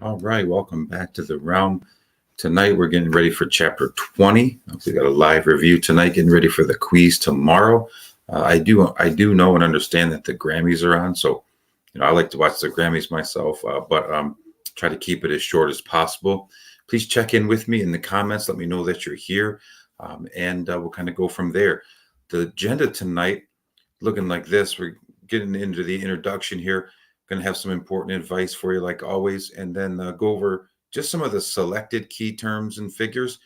All right, welcome back to the realm. Tonight we're getting ready for chapter 20. We got a live review tonight, getting ready for the quiz tomorrow. I do know and understand that the Grammys are on, so I like to watch the Grammys myself, but try to keep it as short as possible. Please check in with me in the comments. Let me know that you're here, and we'll kind of go from there. The agenda tonight looking like this. We're getting into the introduction here. Going to have some important advice for you, like always, and then go over just some of the selected key terms and figures.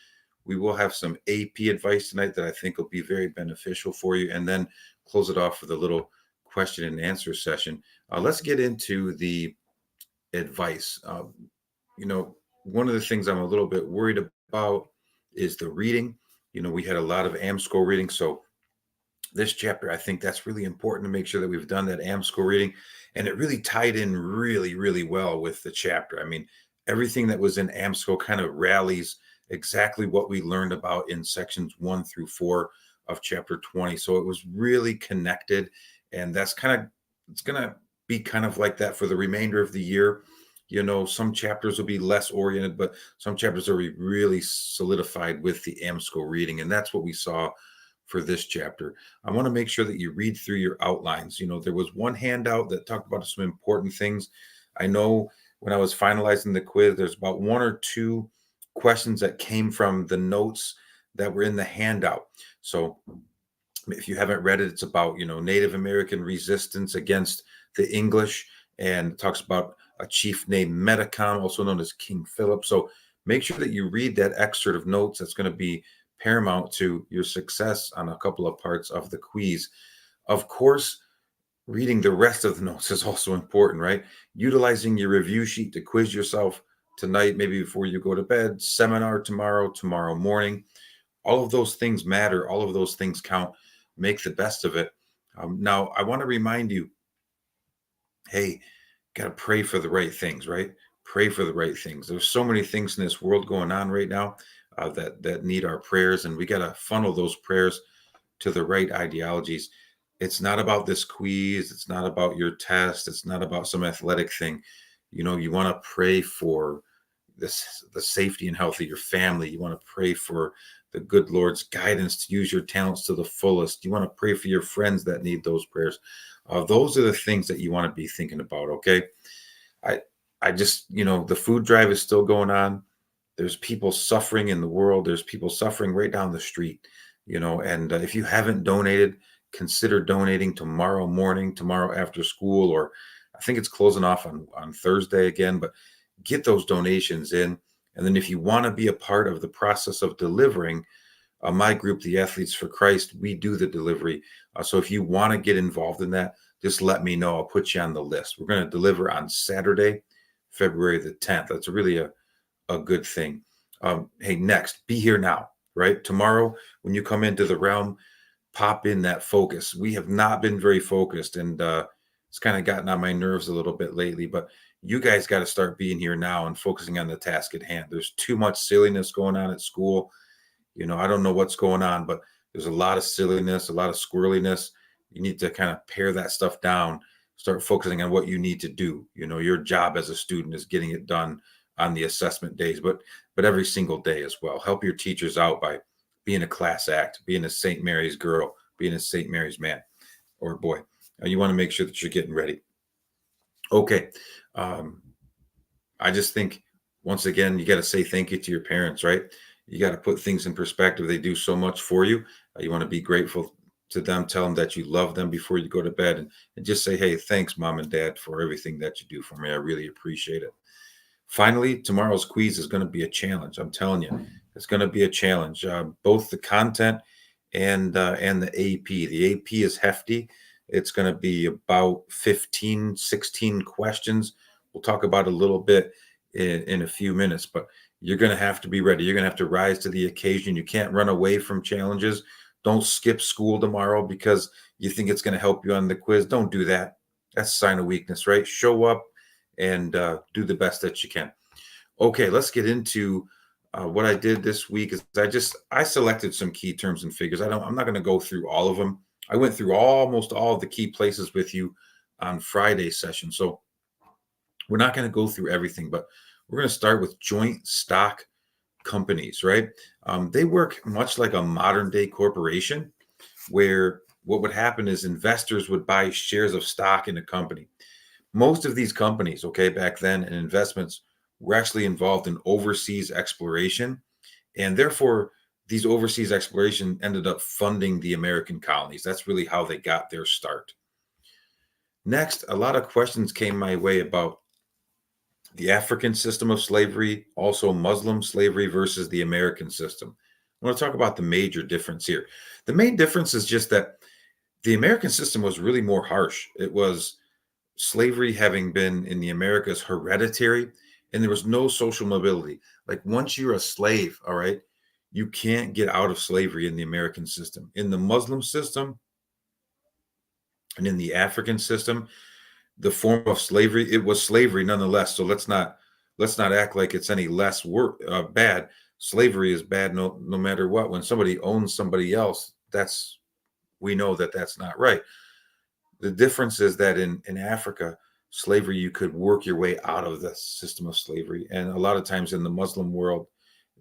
We will have some AP advice tonight that I think will be very beneficial for you, and then close it off with a little question and answer session. Let's get into the advice. You know, one of the things I'm a little bit worried about is the reading. We had a lot of AMSCO reading, so this chapter, I think that's really important to make sure that we've done that AMSCO reading. And it really tied in really, really well with the chapter. I mean, everything that was in AMSCO kind of rallies exactly what we learned about in sections 1 through 4 of chapter 20. So it was really connected. And it's going to be kind of like that for the remainder of the year. Some chapters will be less oriented, but some chapters are really solidified with the AMSCO reading. And that's what we saw for this chapter. I want to make sure that you read through your outlines. There was one handout that talked about some important things. I know when I was finalizing the quiz, there's about one or two questions that came from the notes that were in the handout. So if you haven't read it, it's about, Native American resistance against the English, and it talks about a chief named Metacom, also known as King Philip. So make sure that you read that excerpt of notes. That's going to be paramount to your success on a couple of parts of the quiz. Of course, reading the rest of the notes is also important, right? Utilizing your review sheet to quiz yourself tonight, maybe before you go to bed, seminar tomorrow morning. All of those things matter. All of those things count. Make the best of it. Now, I want to remind you, hey, got to pray for the right things, right? Pray for the right things. There's so many things in this world going on right now that need our prayers, and we got to funnel those prayers to the right ideologies. It's not about this quiz. It's not about your test. It's not about some athletic thing. You want to pray for the safety and health of your family. You want to pray for the good Lord's guidance to use your talents to the fullest. You want to pray for your friends that need those prayers. Those are the things that you want to be thinking about. Okay. I just, the food drive is still going on. There's people suffering in the world. There's people suffering right down the street, and if you haven't donated, consider donating tomorrow morning, tomorrow after school, or I think it's closing off on Thursday again, but get those donations in. And then if you want to be a part of the process of delivering, my group, the Athletes for Christ, we do the delivery. So if you want to get involved in that, just let me know. I'll put you on the list. We're going to deliver on Saturday, February the 10th. That's really a good thing. Hey, next, be here now, right? Tomorrow, when you come into the realm, pop in that focus. We have not been very focused, and it's kind of gotten on my nerves a little bit lately, but you guys got to start being here now and focusing on the task at hand. There's too much silliness going on at school. I don't know what's going on, but there's a lot of silliness, a lot of squirreliness. You need to kind of pare that stuff down, start focusing on what you need to do. Your job as a student is getting it done on the assessment days, but every single day as well. Help your teachers out by being a class act, being a St. Mary's girl, being a St. Mary's man or boy. You want to make sure that you're getting ready. Okay. I just think, once again, you got to say thank you to your parents, right? You got to put things in perspective. They do so much for you. You want to be grateful to them. Tell them that you love them before you go to bed, and just say, hey, thanks, mom and dad, for everything that you do for me. I really appreciate it. Finally, tomorrow's quiz is going to be a challenge. I'm telling you, it's going to be a challenge. Both the content and the AP. The AP is hefty. It's going to be about 15, 16 questions. We'll talk about a little bit in a few minutes, but you're going to have to be ready. You're going to have to rise to the occasion. You can't run away from challenges. Don't skip school tomorrow because you think it's going to help you on the quiz. Don't do that. That's a sign of weakness, right? Show up and do the best that you can. Okay, let's get into what I did this week. Is I selected some key terms and figures. I'm not going to go through all of them. I went through almost all of the key places with you on Friday's session, so we're not going to go through everything, but We're going to start with joint stock companies, right? They work much like a modern day corporation, where what would happen is investors would buy shares of stock in a company. Most of these companies, okay, back then, and investments were actually involved in overseas exploration, and therefore these overseas exploration ended up funding the American colonies. That's really how they got their start. Next, a lot of questions came my way about the African system of slavery, also Muslim slavery versus the American system. I want to talk about the major difference here. The main difference is just that the American system was really more harsh. It was slavery having been in the Americas hereditary, and there was no social mobility. Like once you're a slave, all right, you can't get out of slavery in the American system. In the Muslim system and in the African system, the form of slavery, it was slavery nonetheless. So let's not act like it's any less bad. Slavery is bad no matter what. When somebody owns somebody else, that's we know that that's not right. The difference is that in Africa, slavery, you could work your way out of the system of slavery. And a lot of times in the Muslim world,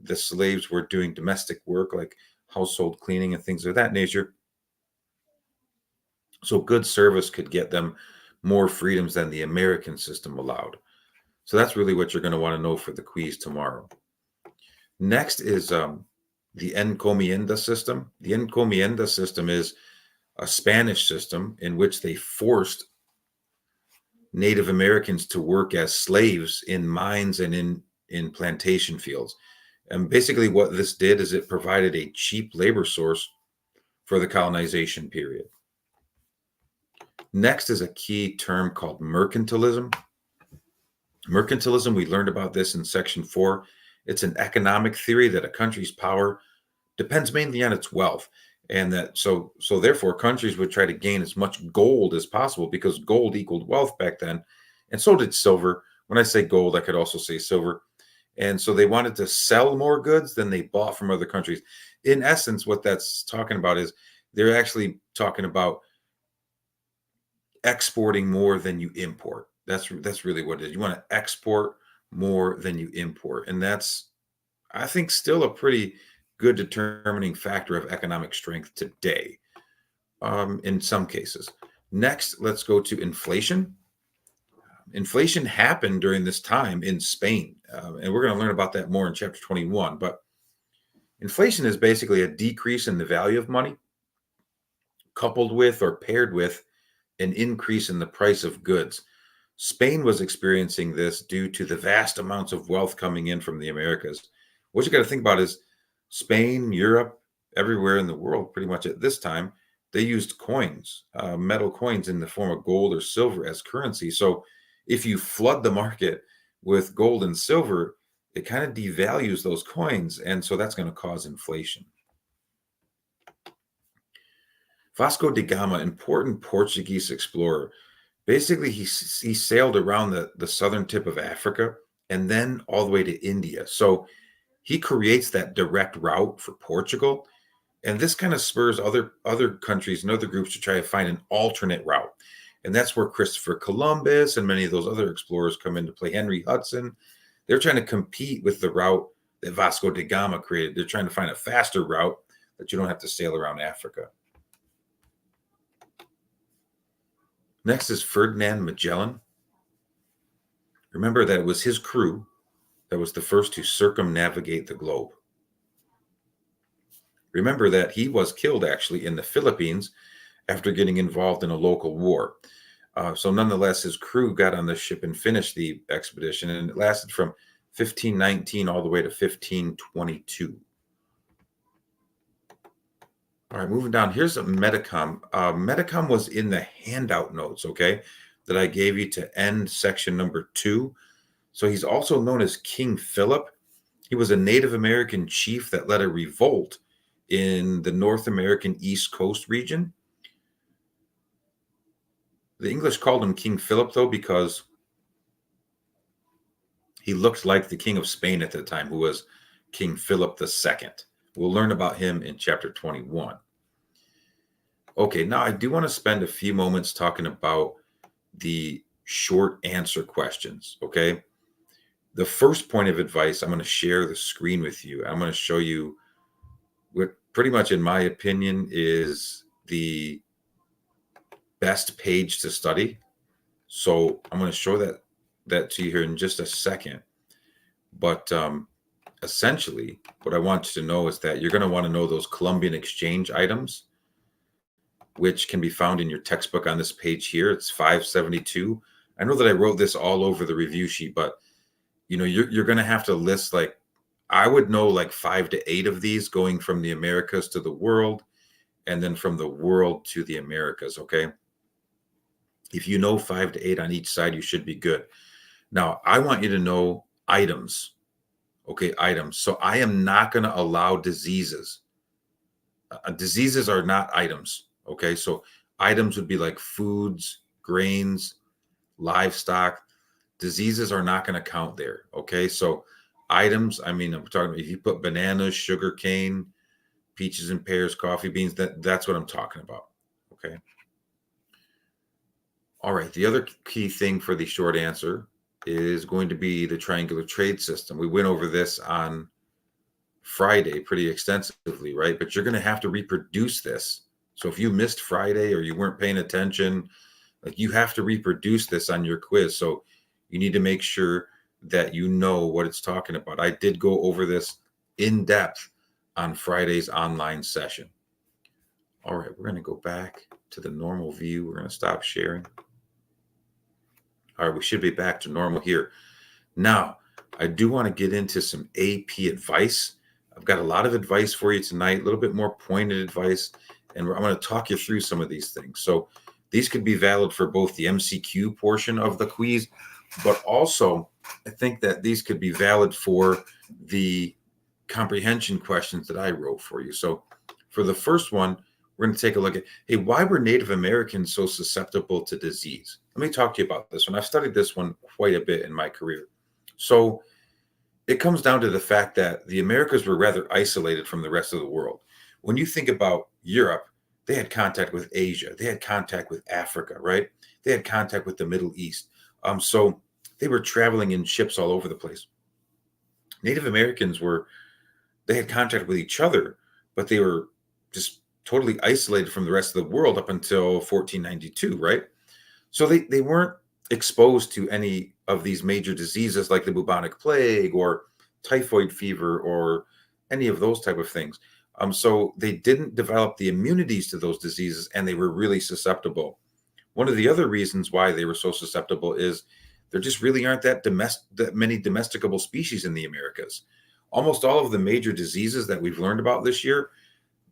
the slaves were doing domestic work like household cleaning and things of that nature. So good service could get them more freedoms than the American system allowed. So that's really what you're going to want to know for the quiz tomorrow. Next is the encomienda system. The encomienda system is a Spanish system in which they forced Native Americans to work as slaves in mines and in plantation fields. And basically, what this did is it provided a cheap labor source for the colonization period. Next is a key term called mercantilism. Mercantilism, we learned about this in section 4. It's an economic theory that a country's power depends mainly on its wealth. And that so therefore countries would try to gain as much gold as possible because gold equaled wealth back then. And so did silver. When I say gold, I could also say silver. And so they wanted to sell more goods than they bought from other countries. In essence, what that's talking about is they're actually talking about exporting more than you import. That's really what it is. You want to export more than you import. And that's, I think, still a pretty good determining factor of economic strength today, in some cases. Next, let's go to inflation. Inflation happened during this time in Spain, and we're going to learn about that more in chapter 21. But inflation is basically a decrease in the value of money coupled with or paired with an increase in the price of goods. Spain was experiencing this due to the vast amounts of wealth coming in from the Americas. What you got to think about is Spain, Europe, everywhere in the world, pretty much at this time, they used coins, metal coins in the form of gold or silver as currency. So if you flood the market with gold and silver, it kind of devalues those coins. And so that's going to cause inflation. Vasco da Gama, important Portuguese explorer. Basically, he sailed around the southern tip of Africa and then all the way to India. So he creates that direct route for Portugal. And this kind of spurs other countries and other groups to try to find an alternate route. And that's where Christopher Columbus and many of those other explorers come into play. Henry Hudson, they're trying to compete with the route that Vasco da Gama created. They're trying to find a faster route that you don't have to sail around Africa. Next is Ferdinand Magellan. Remember that it was his crew that was the first to circumnavigate the globe. Remember that he was killed actually in the Philippines after getting involved in a local war. So nonetheless, his crew got on the ship and finished the expedition, and it lasted from 1519 all the way to 1522. All right, moving down. Here's a Metacom. Metacom was in the handout notes, okay, that I gave you to end section number 2. So he's also known as King Philip. He was a Native American chief that led a revolt in the North American East Coast region. The English called him King Philip, though, because he looked like the King of Spain at the time, who was King Philip II. We'll learn about him in chapter 21. Okay, now I do want to spend a few moments talking about the short answer questions, okay? The first point of advice, I'm going to share the screen with you. I'm going to show you what pretty much, in my opinion, is the best page to study. So I'm going to show that to you here in just a second. But essentially, what I want you to know is that you're going to want to know those Columbian Exchange items, which can be found in your textbook on this page here. It's 572. I know that I wrote this all over the review sheet, but you're going to have to list, like, I would know like 5 to 8 of these, going from the Americas to the world, and then from the world to the Americas. Okay. If you know 5 to 8 on each side, you should be good. Now, I want you to know items. Okay. Items. So I am not going to allow diseases. Diseases are not items. Okay. So items would be like foods, grains, livestock. Diseases are not going to count there. Okay. So items, I mean, I'm talking about if you put bananas, sugar cane, peaches and pears, coffee beans, that's what I'm talking about. Okay. All right. The other key thing for the short answer is going to be the triangular trade system. We went over this on Friday pretty extensively, right? But you're going to have to reproduce this. So if you missed Friday or you weren't paying attention, like, you have to reproduce this on your quiz. So you need to make sure that you know what it's talking about. I did go over this in depth on Friday's online session. All right, we're going to go back to the normal view. We're going to stop sharing. All right, we should be back to normal here. Now, I do want to get into some AP advice. I've got a lot of advice for you tonight, a little bit more pointed advice, and I'm going to talk you through some of these things. So these could be valid for both the MCQ portion of the quiz, but also I think that these could be valid for the comprehension questions that I wrote for you. So for the first one, we're going to take a look at, hey, why were Native Americans so susceptible to disease? Let me talk to you about this one. I've studied this one quite a bit in my career. So it comes down to the fact that the Americas were rather isolated from the rest of the world. When you think about Europe, they had contact with Asia. They had contact with Africa, right? They had contact with the Middle East. So they were traveling in ships all over the place. Native Americans they had contact with each other, but they were just totally isolated from the rest of the world up until 1492, right? So they weren't exposed to any of these major diseases like the bubonic plague or typhoid fever or any of those type of things. So they didn't develop the immunities to those diseases, and they were really susceptible. One of the other reasons why they were so susceptible is there just really aren't that many domesticable species in the Americas. Almost all of the major diseases that we've learned about this year,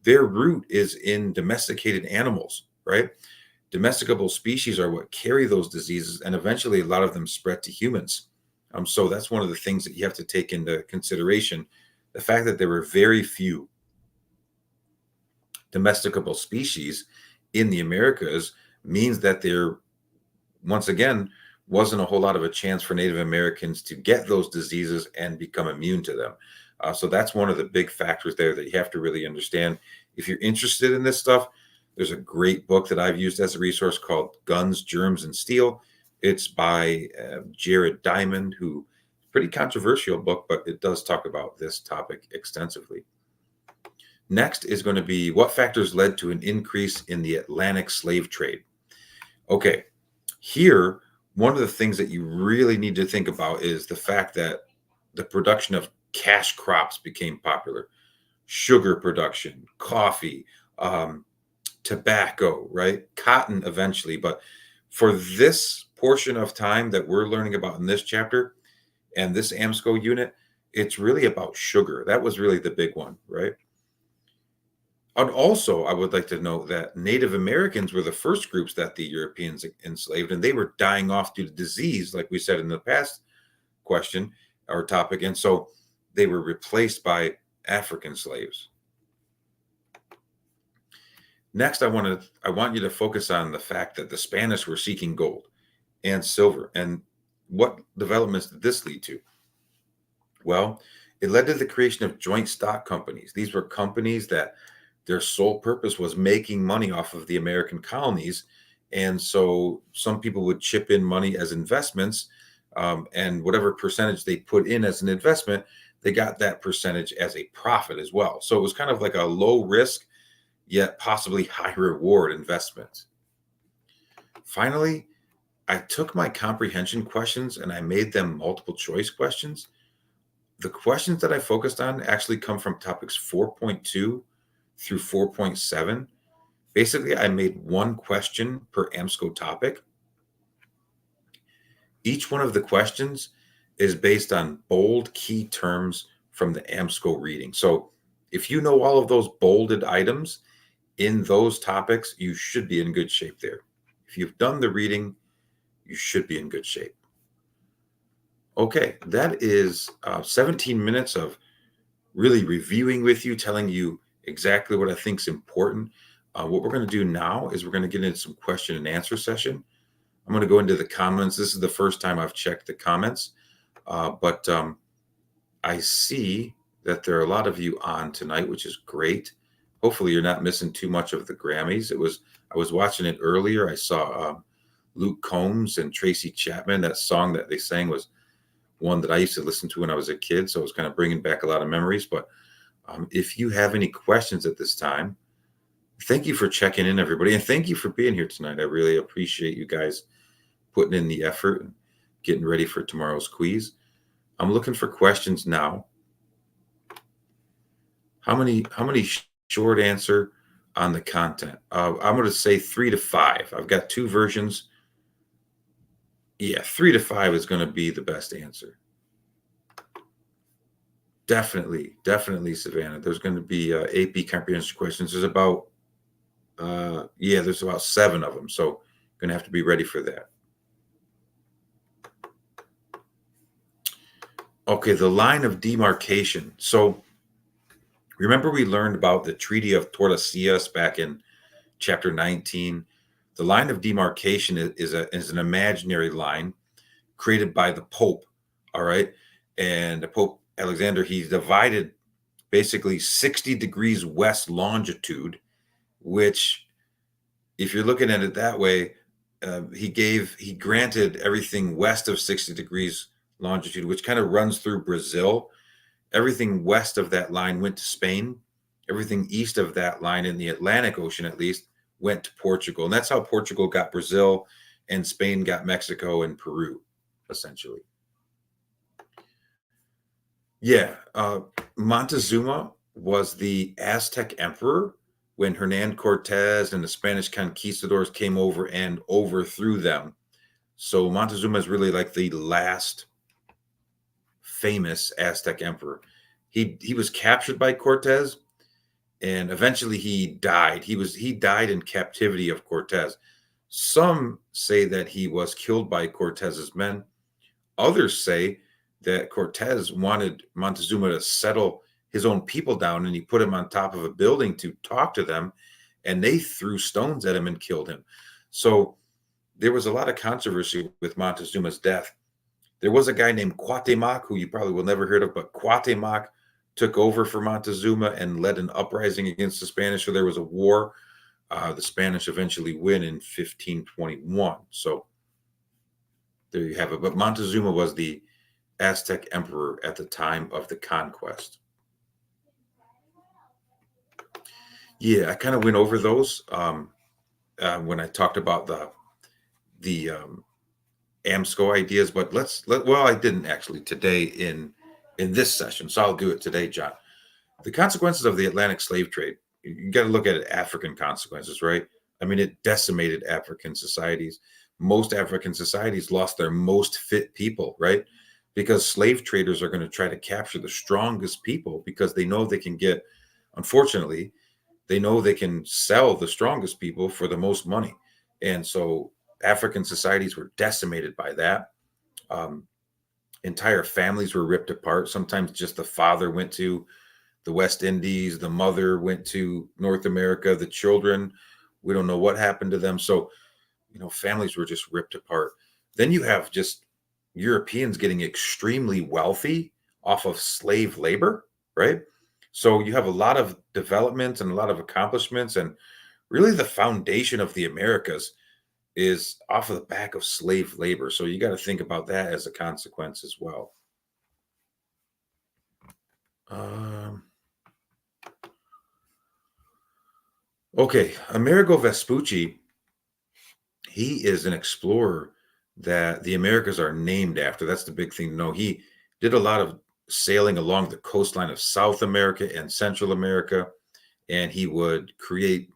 their root is in domesticated animals, right? Domesticable species are what carry those diseases, and eventually a lot of them spread to humans. So that's one of the things that you have to take into consideration. The fact that there were very few domesticable species in the Americas means that there, once again, wasn't a whole lot of a chance for Native Americans to get those diseases and become immune to them. So that's one of the big factors there that you have to really understand. If you're interested in this stuff, there's a great book that I've used as a resource called Guns, Germs, and Steel. It's by Jared Diamond, who pretty controversial book, but it does talk about this topic extensively. Next is going to be what factors led to an increase in the Atlantic slave trade. Okay, here, one of the things that you really need to think about is the fact that the production of cash crops became popular. Sugar production, coffee, tobacco, right? Cotton eventually. But for this portion of time that we're learning about in this chapter and this AMSCO unit, it's really about sugar. That was really the big one, right? And also, I would like to note that Native Americans were the first groups that the Europeans enslaved, and they were dying off due to disease, like we said in the past question or topic. And so they were replaced by African slaves. Next, I want you to focus on the fact that the Spanish were seeking gold and silver. And what developments did this lead to? Well, it led to the creation of joint stock companies. These were companies that their sole purpose was making money off of the American colonies. And so some people would chip in money as investments and whatever percentage they put in as an investment, they got that percentage as a profit as well. So it was kind of like a low risk, yet possibly high reward investment. Finally, I took my comprehension questions and I made them multiple choice questions. The questions that I focused on actually come from topics 4.2 through 4.7. Basically, I made one question per AMSCO topic. Each one of the questions is based on bold key terms from the AMSCO reading. So if you know all of those bolded items in those topics, you should be in good shape there. If you've done the reading, you should be in good shape. Okay, that is 17 minutes of really reviewing with you, telling you exactly what I think is important. What we're going to do now is we're going to get into some question and answer session. I'm going to go into the comments. This is the first time I've checked the comments, but I see that there are a lot of you on tonight, which is great. Hopefully, you're not missing too much of the Grammys. I was watching it earlier. I saw Luke Combs and Tracy Chapman. That song that they sang was one that I used to listen to when I was a kid, so it was kind of bringing back a lot of memories. But if you have any questions at this time, thank you for checking in, everybody, and thank you for being here tonight. I really appreciate you guys putting in the effort and getting ready for tomorrow's quiz. I'm looking for questions now. How many short answer on the content? I'm going to say 3 to 5. I've got two versions. Yeah, 3 to 5 is going to be the best answer. Definitely, Savannah. There's going to be AP comprehension questions. There's about, there's about 7 of them. So going to have to be ready for that. Okay, the line of demarcation. So remember we learned about the Treaty of Tordesillas back in chapter 19. The line of demarcation is an imaginary line created by the Pope, all right? And the Pope Alexander, he divided basically 60 degrees west longitude, which, if you're looking at it that way, he granted everything west of 60 degrees longitude, which kind of runs through Brazil. Everything west of that line went to Spain. Everything east of that line, in the Atlantic Ocean at least, went to Portugal. And that's how Portugal got Brazil and Spain got Mexico and Peru, essentially. Yeah, Montezuma was the Aztec emperor when Hernan Cortez and the Spanish conquistadors came over and overthrew them. So Montezuma is really like the last famous Aztec emperor. He was captured by Cortez, and eventually he died. He died in captivity of Cortez. Some say that he was killed by Cortez's men. Others say that Cortez wanted Montezuma to settle his own people down, and he put him on top of a building to talk to them, and they threw stones at him and killed him. So there was a lot of controversy with Montezuma's death. There was a guy named Cuauhtemoc, who you probably will never heard of, but Cuauhtemoc took over for Montezuma and led an uprising against the Spanish. So there was a war. The Spanish eventually win in 1521. So there you have it. But Montezuma was the Aztec emperor at the time of the conquest. Yeah, I kind of went over those when I talked about the AMSCO ideas, but I didn't actually today in this session, so I'll do it today, John. The consequences of the Atlantic slave trade, you got to look at it, African consequences, right? I mean, it decimated African societies. Most African societies lost their most fit people, right? Because slave traders are going to try to capture the strongest people because they know they can get, unfortunately, they know they can sell the strongest people for the most money. And so African societies were decimated by that. Entire families were ripped apart. Sometimes just the father went to the West Indies, the mother went to North America, the children, we don't know what happened to them. So, families were just ripped apart. Then you have just Europeans getting extremely wealthy off of slave labor, right? So you have a lot of development and a lot of accomplishments, and really the foundation of the Americas is off of the back of slave labor. So you got to think about that as a consequence as well. Um, okay, Amerigo Vespucci, he is an explorer that the Americas are named after. That's the big thing to know. He did a lot of sailing along the coastline of South America and Central America, and he would create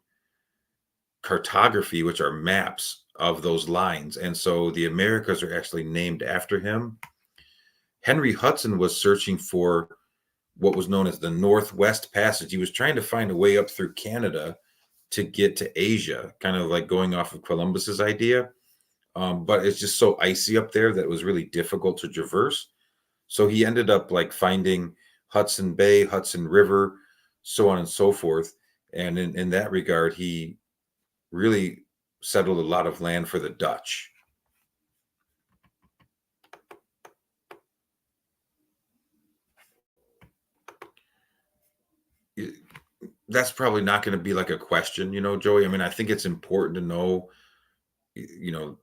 cartography, which are maps of those lines. And so the Americas are actually named after him. Henry Hudson was searching for what was known as the Northwest Passage. He was trying to find a way up through Canada to get to Asia, kind of like going off of Columbus's idea. But it's just so icy up there that it was really difficult to traverse. So he ended up like finding Hudson Bay, Hudson River, so on and so forth. And in that regard, he really settled a lot of land for the Dutch. That's probably not going to be like a question, Joey. I mean, I think it's important to know, you know,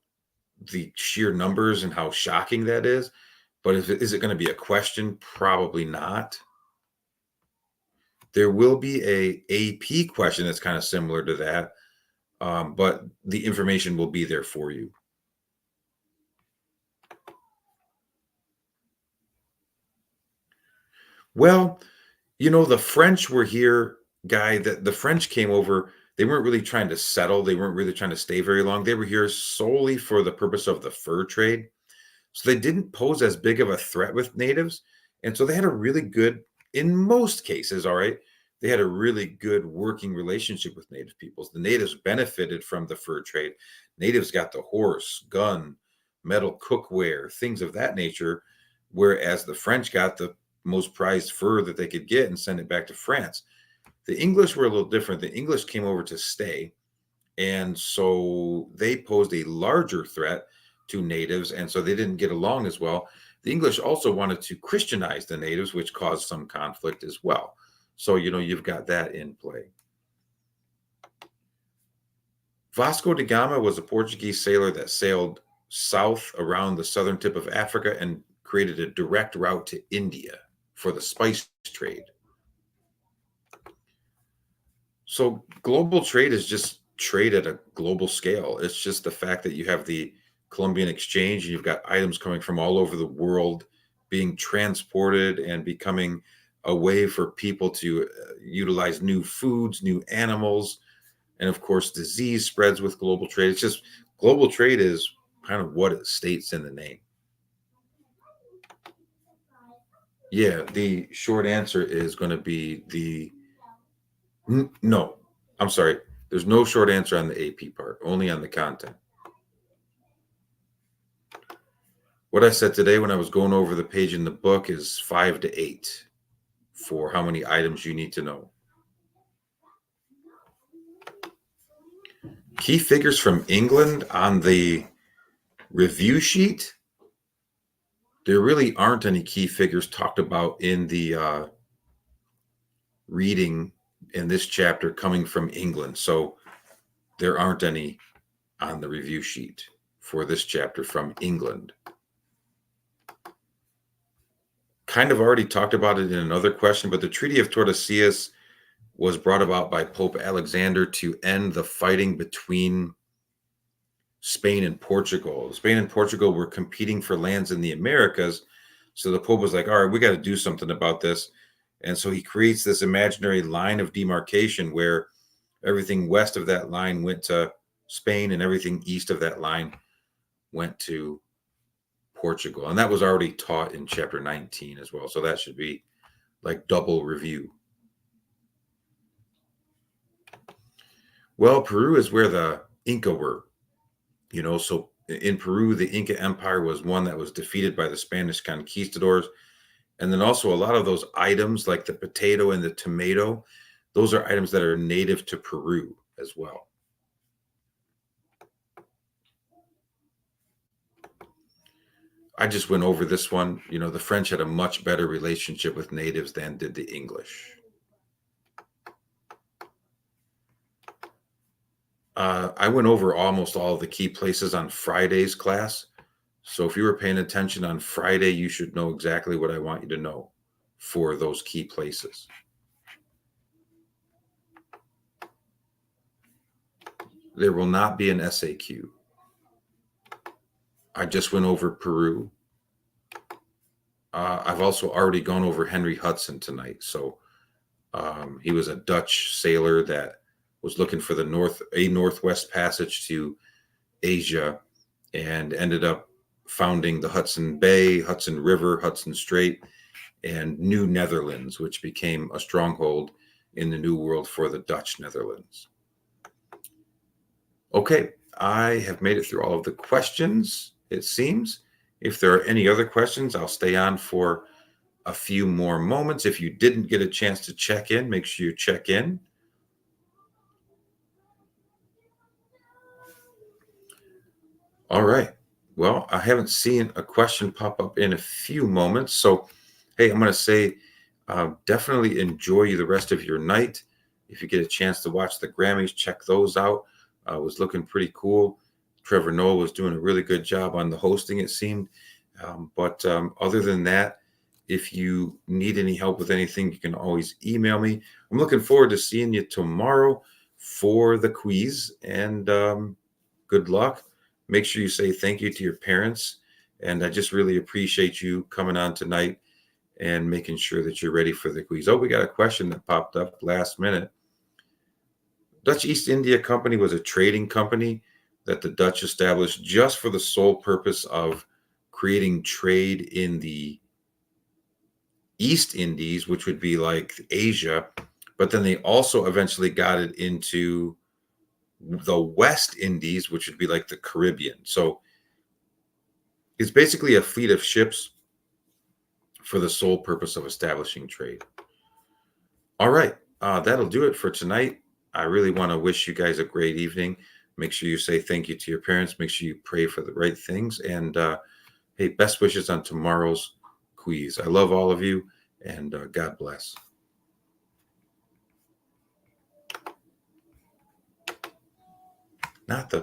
the sheer numbers and how shocking that is. But is it going to be a question? Probably not. There will be a AP question that's kind of similar to that, but the information will be there for you. Well, the French were here, Guy. That the French came over. They weren't really trying to settle. They weren't really trying to stay very long. They were here solely for the purpose of the fur trade. So they didn't pose as big of a threat with natives. And so they had a really good, in most cases, all right, they had a really good working relationship with native peoples. The natives benefited from the fur trade. Natives got the horse, gun, metal cookware, things of that nature, whereas the French got the most prized fur that they could get and send it back to France. The English were a little different. The English came over to stay. And so they posed a larger threat to natives, and so they didn't get along as well. The English also wanted to Christianize the natives, which caused some conflict as well. So, you've got that in play. Vasco da Gama was a Portuguese sailor that sailed south around the southern tip of Africa and created a direct route to India for the spice trade. So, global trade is just trade at a global scale. It's just the fact that you have the Columbian Exchange and you've got items coming from all over the world being transported and becoming a way for people to utilize new foods, new animals, and of course, disease spreads with global trade. It's just global trade is kind of what it states in the name. Yeah, the short answer is going to be no. I'm sorry. There's no short answer on the AP part, only on the content. What I said today when I was going over the page in the book is 5 to 8 for how many items you need to know. Key figures from England on the review sheet. There really aren't any key figures talked about in the reading in this chapter coming from England. So there aren't any on the review sheet for this chapter from England. Kind of already talked about it in another question, but the Treaty of Tordesillas was brought about by Pope Alexander to end the fighting between Spain and Portugal. Spain and Portugal were competing for lands in the Americas. So the Pope was like, all right, we got to do something about this. And so he creates this imaginary line of demarcation where everything west of that line went to Spain and everything east of that line went to Portugal. And that was already taught in chapter 19 as well. So that should be like double review. Well, Peru is where the Inca were, so in Peru, the Inca Empire was one that was defeated by the Spanish conquistadors. And then also a lot of those items like the potato and the tomato, those are items that are native to Peru as well. I just went over this one. The French had a much better relationship with natives than did the English. I went over almost all of the key places on Friday's class. So if you were paying attention on Friday, you should know exactly what I want you to know for those key places. There will not be an SAQ. I just went over Peru. I've also already gone over Henry Hudson tonight. So he was a Dutch sailor that was looking for the northwest passage to Asia and ended up founding the Hudson Bay, Hudson River, Hudson Strait, and New Netherlands, which became a stronghold in the New World for the Dutch Netherlands. Okay, I have made it through all of the questions, it seems. If there are any other questions, I'll stay on for a few more moments. If you didn't get a chance to check in, make sure you check in. All right. Well, I haven't seen a question pop up in a few moments. So, hey, I'm going to say definitely enjoy the rest of your night. If you get a chance to watch the Grammys, check those out. It was looking pretty cool. Trevor Noah was doing a really good job on the hosting, it seemed. But other than that, if you need any help with anything, you can always email me. I'm looking forward to seeing you tomorrow for the quiz, and good luck. Make sure you say thank you to your parents. And I just really appreciate you coming on tonight and making sure that you're ready for the quiz. Oh, we got a question that popped up last minute. Dutch East India Company was a trading company that the Dutch established just for the sole purpose of creating trade in the East Indies, which would be like Asia. But then they also eventually got it into the West Indies, which would be like the Caribbean. So it's basically a fleet of ships for the sole purpose of establishing trade. All right. That'll do it for tonight. I really want to wish you guys a great evening. Make sure you say thank you to your parents. Make sure you pray for the right things. And hey, best wishes on tomorrow's quiz. I love all of you, and God bless. Not the